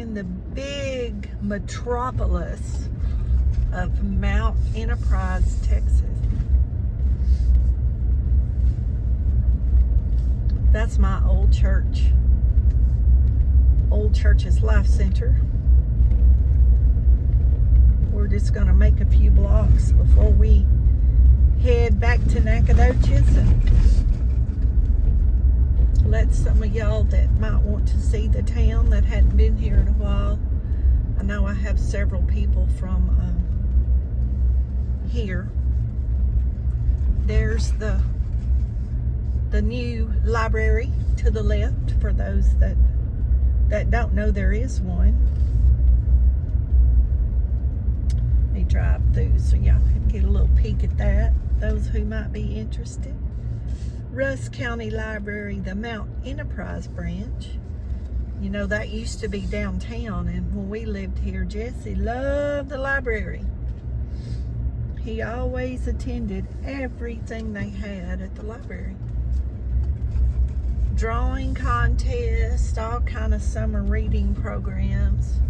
in the big metropolis of Mount Enterprise, Texas. That's my old church. Old Church's Life Center. We're just going to make a few blocks before we head back to Nacogdoches and let some of y'all that might want to see the town that hadn't been here in a while. I know I have several people from here. There's the new library to the left for those that don't know there is one. Let me drive through so y'all can get a little peek at that, those who might be interested. Rusk County Library, the Mount Enterprise branch. You know, that used to be downtown, and when we lived here, Jesse loved the library. He always attended everything they had at the library. Drawing contests, all kind of summer reading programs.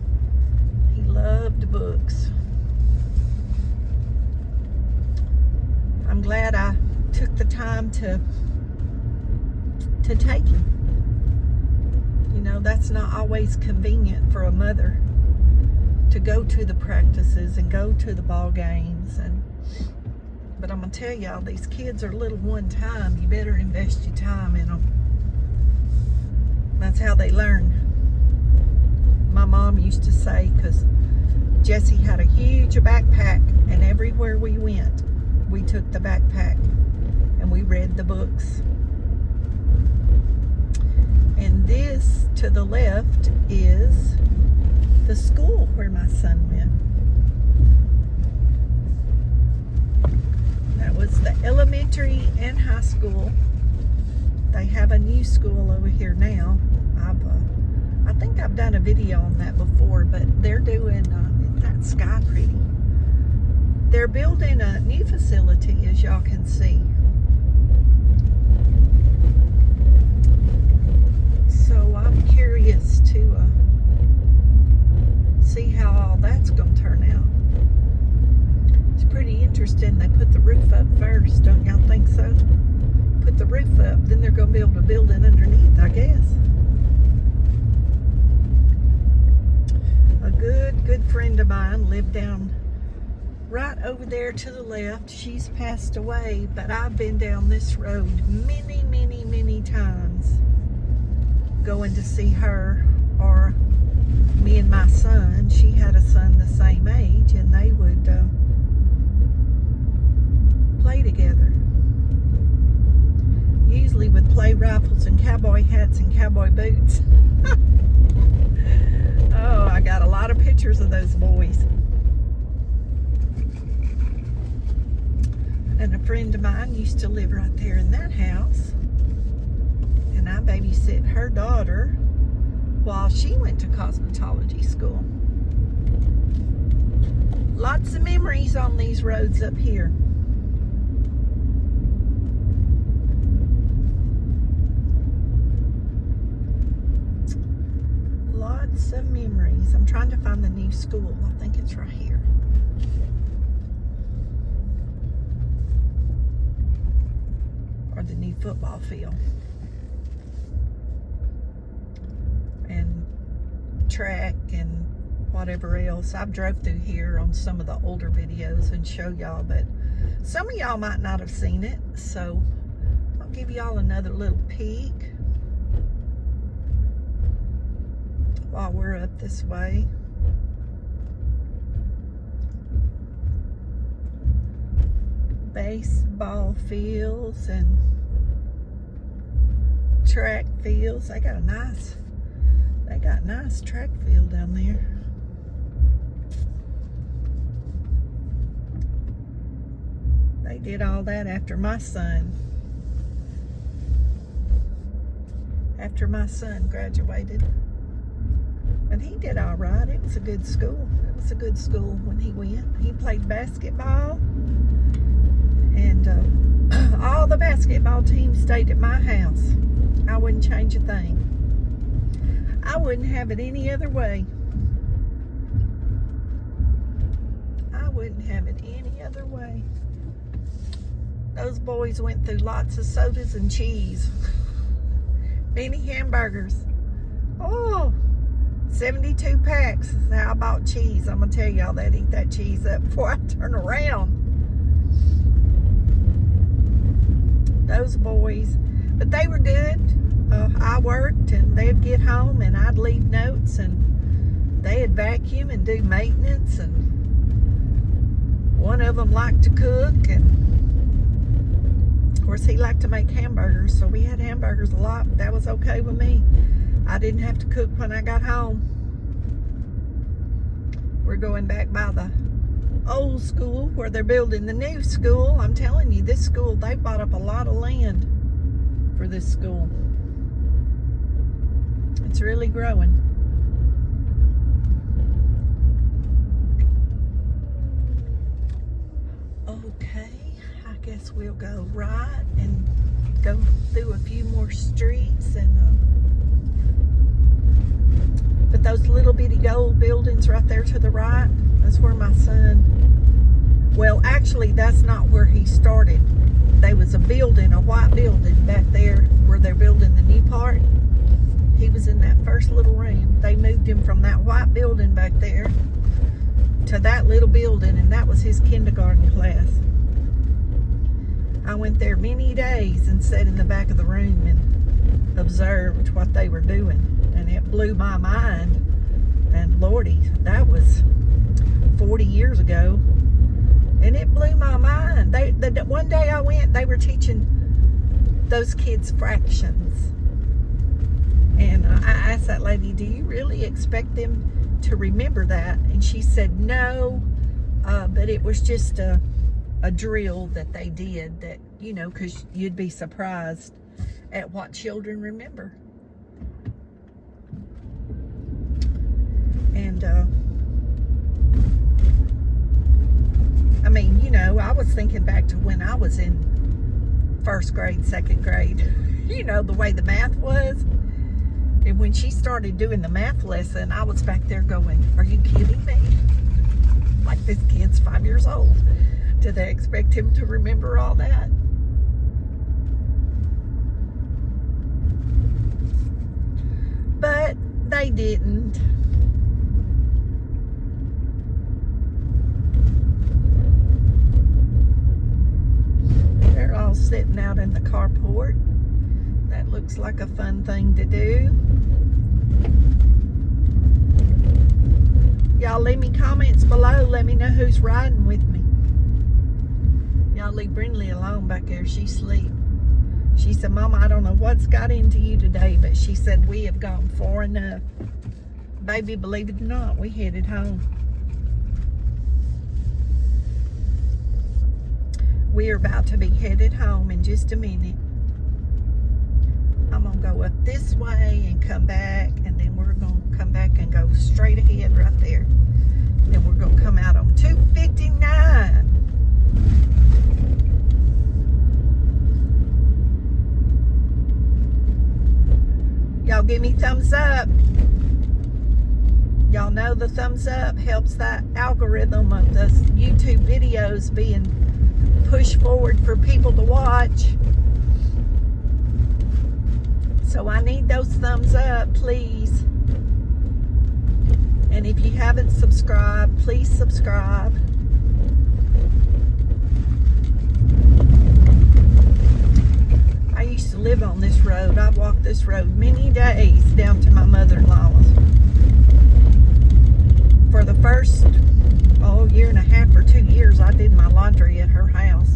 He loved books. I'm glad I took the time to take him. You know, that's not always convenient for a mother to go to the practices and go to the ball games. But I'm gonna tell y'all, these kids are little one time. You better invest your time in them. That's how they learn. My mom used to say, because Jesse had a huge backpack, and everywhere we went, we took the backpack and we read the books. And this to the left is the school where my son went. That was the elementary and high school. They have a new school over here now. I think I've done a video on that before, but they're doing, isn't that sky pretty? They're building a new facility, as y'all can see. So I'm curious to see how all that's going to turn out. It's pretty interesting. They put the roof up first, don't y'all think so? Put the roof up, then they're going to be able to build it underneath, I guess. A good friend of mine lived down right over there to the left. She's passed away, but I've been down this road many times going to see her or me and my son. She had a son the same age, and they would play together. Usually with play rifles and cowboy hats and cowboy boots. Oh, I got a lot of pictures of those boys. And a friend of mine used to live right there in that house. And I babysit her daughter while she went to cosmetology school. Lots of memories on these roads up here. Lots of memories. I'm trying to find the new school. I think it's right here. Or the new football field. And track and whatever else. I've drove through here on some of the older videos and show y'all, but some of y'all might not have seen it, so I'll give y'all another little peek while we're up this way. Baseball fields and track fields. They got nice track field down there. They did all that after my son graduated. And he did all right. It was a good school. It was a good school when he went. He played basketball. And all the basketball teams stayed at my house. I wouldn't change a thing. I wouldn't have it any other way. wouldn't have it any other way. Those boys went through lots of sodas and cheese. Many hamburgers. Oh, 72 packs is how I bought cheese. I'm going to tell y'all that eat that cheese up before I turn around. Those boys. But they were good. I worked and they'd get home and I'd leave notes and they'd vacuum and do maintenance, and one of them liked to cook, and of course he liked to make hamburgers, so we had hamburgers a lot, but that was okay with me. I didn't have to cook when I got home. We're going back by the old school where they're building the new school. I'm telling you, this school, they bought up a lot of land for this school. It's really growing. Okay, I guess we'll go right and go through a few more streets, and but those little bitty gold buildings right there to the right, that's where my son, well, actually that's not where he started. There was a building, a white building back there where they're building the new part. He was in that first little room. They moved him from that white building back there to that little building, and that was his kindergarten class. I went there many days and sat in the back of the room and observed what they were doing, and it blew my mind. And Lordy, that was 40 years ago, and it blew my mind. One day I went, they were teaching those kids fractions, and I asked that lady, do you really expect them to remember that? And she said no, but it was just a drill that they did, that, you know, because you'd be surprised at what children remember. And I mean, you know, I was thinking back to when I was in first grade, second grade, you know, the way the math was. And when she started doing the math lesson, I was back there going, are you kidding me? Like, this kid's 5 years old. Do they expect him to remember all that? But they didn't. They're all sitting out in the carport. That looks like a fun thing to do. Y'all leave me comments below. Let me know who's riding with me. Y'all leave Brindley alone back there. She's asleep. She said, Mama, I don't know what's got into you today, but she said we have gone far enough. Baby, believe it or not, we headed home. We are about to be headed home in just a minute. I'm going to go up this way and come back, and then we're going to come back and go straight ahead right there. Then we're going to come out on 259. Y'all give me thumbs up. Y'all know the thumbs up helps that algorithm of the YouTube videos being pushed forward for people to watch. So I need those thumbs up, please. And if you haven't subscribed, please subscribe. I used to live on this road. I walked this road many days down to my mother-in-law's. For the first, year and a half or 2 years, I did my laundry at her house.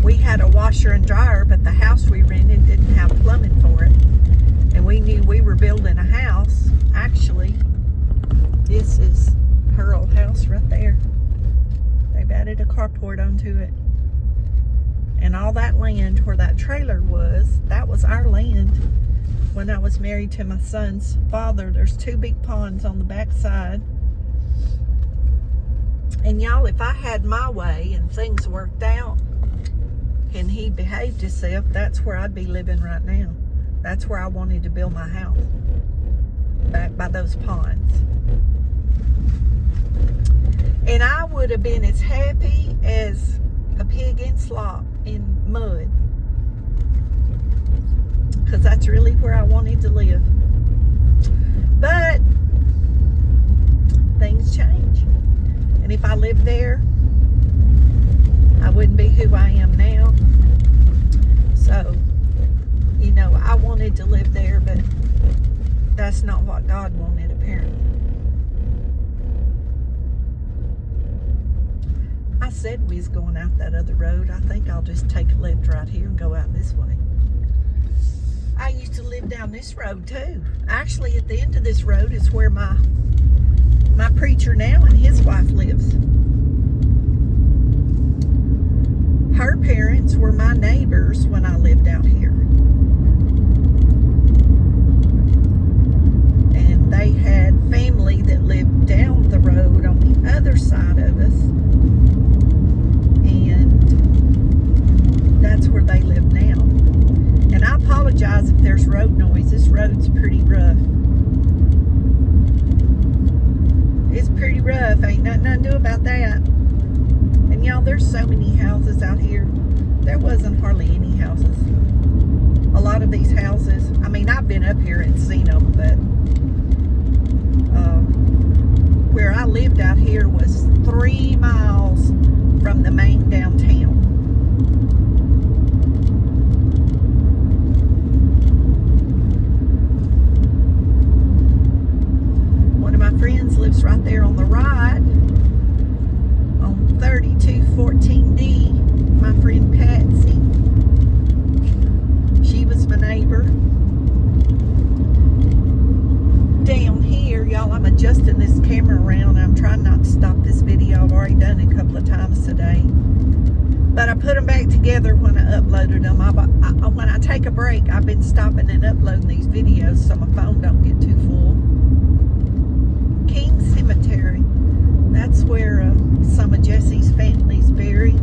We had a washer and dryer, but the house we rented didn't have plumbing for it. And we knew we were building a house. Actually, this is her old house right there. They've added a carport onto it. And all that land where that trailer was, that was our land. When I was married to my son's father, there's 2 big ponds on the back side. And y'all, if I had my way and things worked out and he behaved himself, that's where I'd be living right now. That's where I wanted to build my house. back by those ponds. And I would have been as happy as a pig in slop in mud, because that's really where I wanted to live. But things change, and if I lived there, I wouldn't be who I am now. So, you know, I wanted to live there, but that's not what God wanted, apparently. I said we was going out that other road. I think I'll just take a left right here and go out this way. I used to live down this road too. Actually, at the end of this road is where my preacher now and his wife lives. Her parents were my neighbors when I lived out here. And they had family that lived down the road on the other side of us. And that's where they live now. And I apologize if there's road noise. This road's pretty rough. It's pretty rough. Ain't nothing I can do about that. And y'all, there's so many houses out here. There wasn't hardly any houses. A lot of these houses, I mean, I've been up here and seen them, but where I lived out here was 3 miles from the main downtown. One of my friends lives right there on the right, on 3214D. My friend Patsy. She was my neighbor. Down here, y'all, I'm adjusting this camera around. I'm trying not to stop this video. I've already done it a couple of times today. But I put them back together when I uploaded them. When I take a break, I've been stopping and uploading these videos so my phone don't get too full. King Cemetery. That's where some of Jesse's family's buried.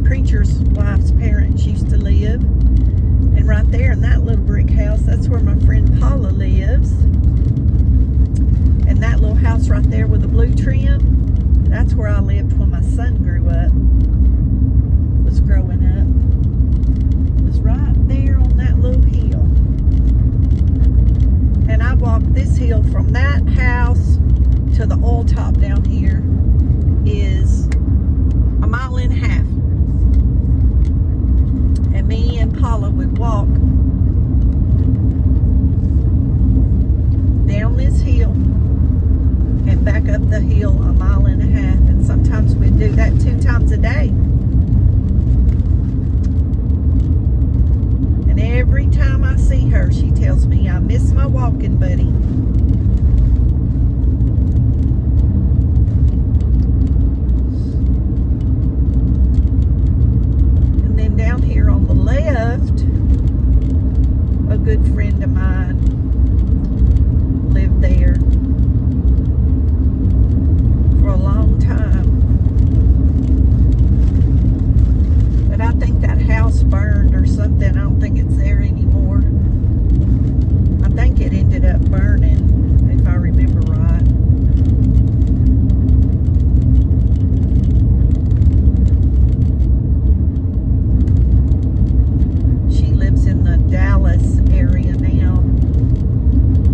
Preacher's wife's parents used to live, and right there in that little brick house, that's where my friend Paula lives. And that little house right there with the blue trim, that's where I lived when my son grew up, was growing up. It was right there on that little hill. And I walked this hill from that house to the oil top down here is 1.5 miles. And me and Paula would walk down this hill and back up the hill 1.5 miles. And sometimes we'd do that 2 times a day. And every time I see her, she tells me I miss my walking buddy. Down here on the left, a good friend of mine lived there for a long time. But I think that house burned or something. I don't think it's there anymore. I think it ended up burning, if I remember right. Dallas area now,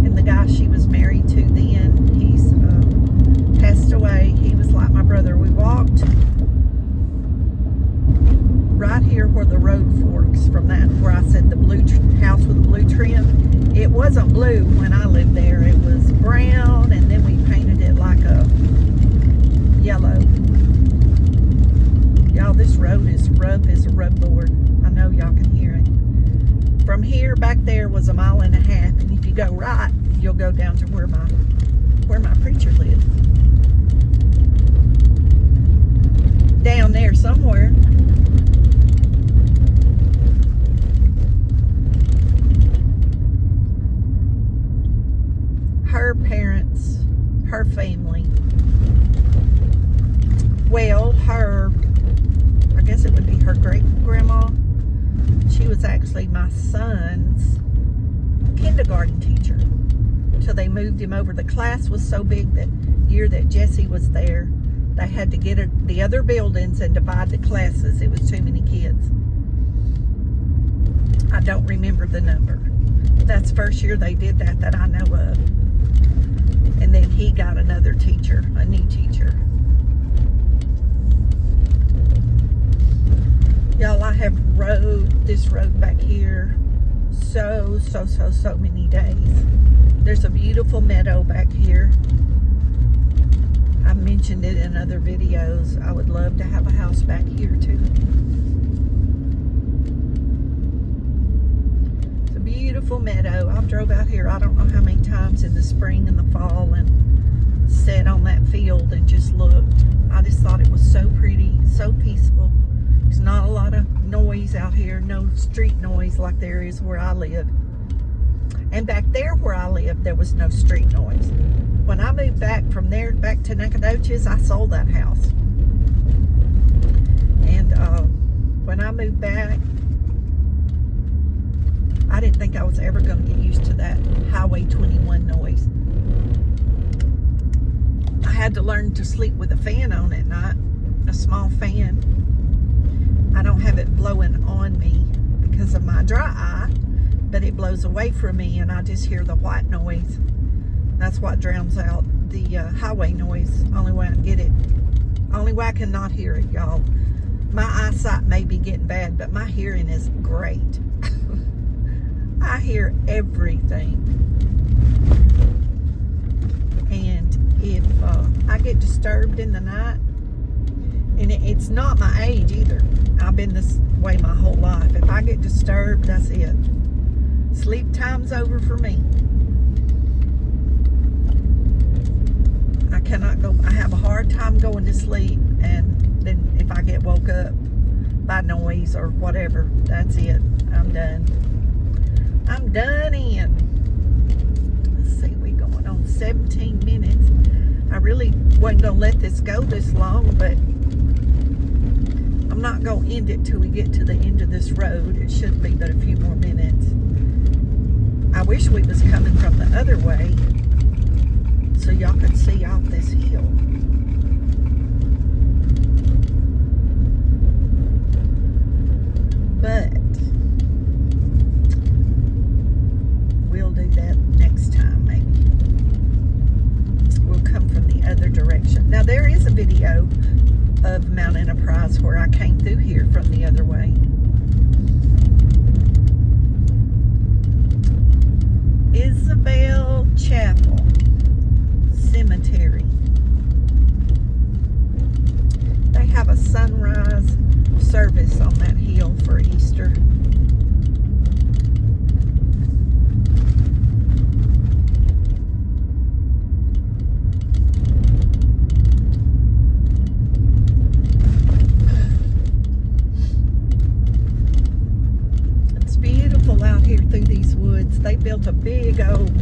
and the guy she was married to then, he's passed away. He was like my brother. We walked right here where the road forks from that, where I said the blue house with the blue trim. It wasn't blue when I lived there. It was brown, and then we painted it like a yellow. Y'all, this road is rough as a rubboard. I know y'all can hear it. From here back there was 1.5 miles, and if you go right, you'll go down to where my preacher lived. down there somewhere. Her parents, her family, well, I guess it would be her great-grandma. She was actually my son's kindergarten teacher till they moved him over. The class was so big that year that Jesse was there, they had to get the other buildings and divide the classes. It was too many kids. I don't remember the number. That's the first year they did that I know of. And then he got another teacher, a new teacher. Y'all, I have rode this road back here so many days. There's a beautiful meadow back here. I've mentioned it in other videos. I would love to have a house back here too. It's a beautiful meadow. I've drove out here I don't know how many times in the spring and the fall and sat on that field and just looked. I just thought it was so pretty, so peaceful. There's not a lot of noise out here, no street noise like there is where I live. And back there where I live, there was no street noise. When I moved back from there, back to Nacogdoches, I sold that house. And when I moved back, I didn't think I was ever going to get used to that Highway 21 noise. I had to learn to sleep with a fan on at night, a small fan. I don't have it blowing on me because of my dry eye, but it blows away from me and I just hear the white noise. That's what drowns out the highway noise. Only way I can get it. Only way I cannot hear it, y'all. My eyesight may be getting bad, but my hearing is great. I hear everything. And if I get disturbed in the night, and it's not my age either. I've been this way my whole life. If I get disturbed, that's it. Sleep time's over for me. I cannot go. I have a hard time going to sleep, and then if I get woke up by noise or whatever, that's it. I'm done. I'm done in. Let's see, we're going on 17 minutes. I really wasn't going to let this go this long, but I'm not going to end it till we get to the end of this road. It should be but a few more minutes. I wish we was coming from the other way so y'all could see off this hill. But we'll do that next time, maybe. We'll come from the other direction. Now there is a video of Mount Enterprise where I came through here from the other way. Isabel Chapel Cemetery. They have a sunrise service on that hill for Easter. It's beautiful out here through these woods. They built a big old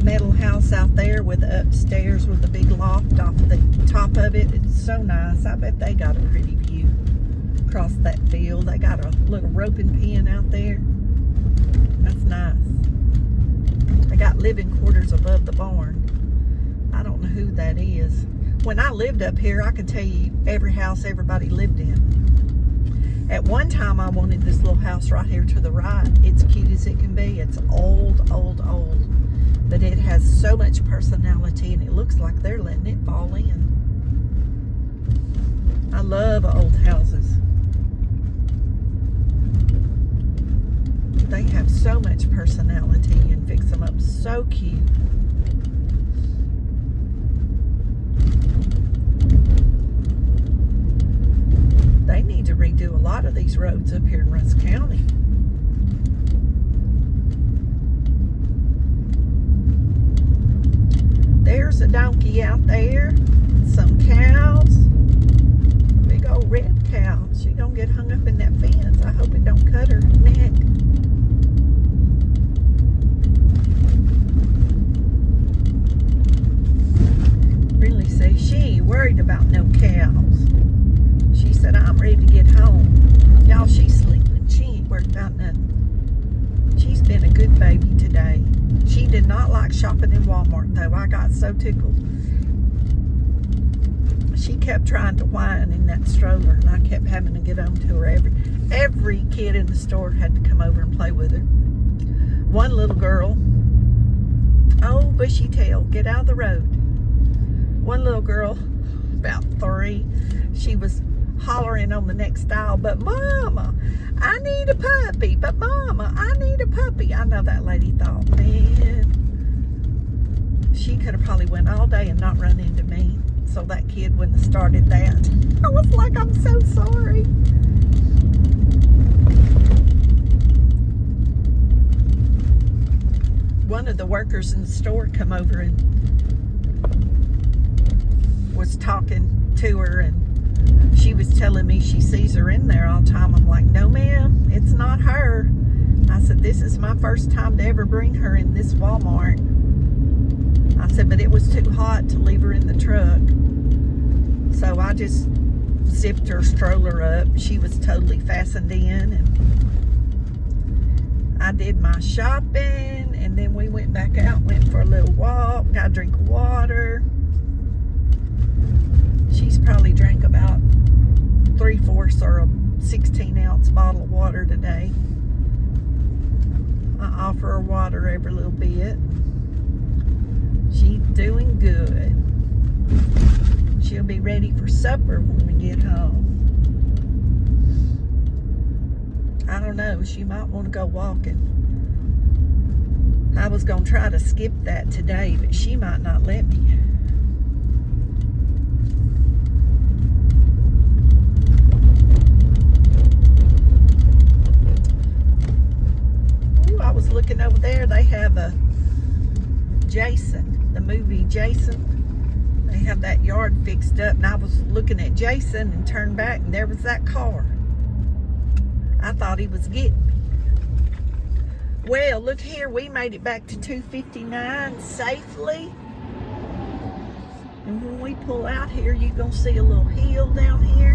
metal house out there with upstairs with a big loft off the top of it. It's so nice. I bet they got a pretty view across that field. They got a little roping pen out there. That's nice. They got living quarters above the barn. I don't know who that is. When I lived up here, I could tell you every house everybody lived in. At one time, I wanted this little house right here to the right. It's cute as it can be. It's old. But it has so much personality, and it looks like they're letting it fall in. I love old houses. They have so much personality and fix them up so cute. They need to redo a lot of these roads up here in Rusk County. There's a donkey out there, some cows, big old old red cow. She gonna get hung up in that fence. I hope it don't cut her neck. Really say she ain't worried about no cows. She said, I'm ready to get home. Y'all, she's sleeping. She ain't worried about nothing. She's been a good baby today. She did not like shopping in Walmart, though. I got so tickled. She kept trying to whine in that stroller, and I kept having to get on to her. Every kid in the store had to come over and play with her. One little girl, oh, bushy tail, get out of the road. One little girl, about 3, she was hollering on the next aisle, but Mama, I need a puppy, but Mama, I need a puppy. I know that lady thought, man, she could have probably went all day and not run into me, so that kid wouldn't have started that. I was like, I'm so sorry. One of the workers in the store come over and was talking to her, and she was telling me she sees her in there all the time. I'm like, no ma'am, it's not her. I said, this is my first time to ever bring her in this Walmart. I said, but it was too hot to leave her in the truck. So I just zipped her stroller up. She was totally fastened in, and I did my shopping, and then we went back out, went for a little walk, got a drink of water. She's probably drank about 3/4 or a 16-ounce bottle of water today. I offer her water every little bit. She's doing good. She'll be ready for supper when we get home. I don't know, she might want to go walking. I was going to try to skip that today, but she might not let me. Ooh, I was looking over there, they have a Jason, the movie Jason. They have that yard fixed up, and I was looking at Jason and turned back, and there was that car. I thought he was getting me. Well, look here, we made it back to 259 safely. And when we pull out here, you're going to see a little hill down here.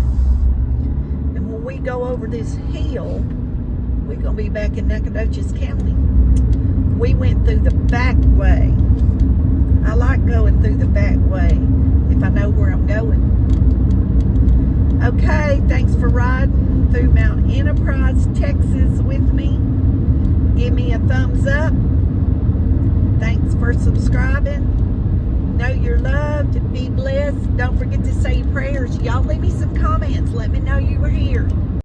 And when we go over this hill, we're going to be back in Nacogdoches County. We went through the back way. I like going through the back way if I know where I'm going. Okay, thanks for riding through Mount Enterprise, Texas with me. Give me a thumbs up. Thanks for subscribing. Know you're loved. Be blessed. Don't forget to say your prayers. Y'all leave me some comments. Let me know you were here.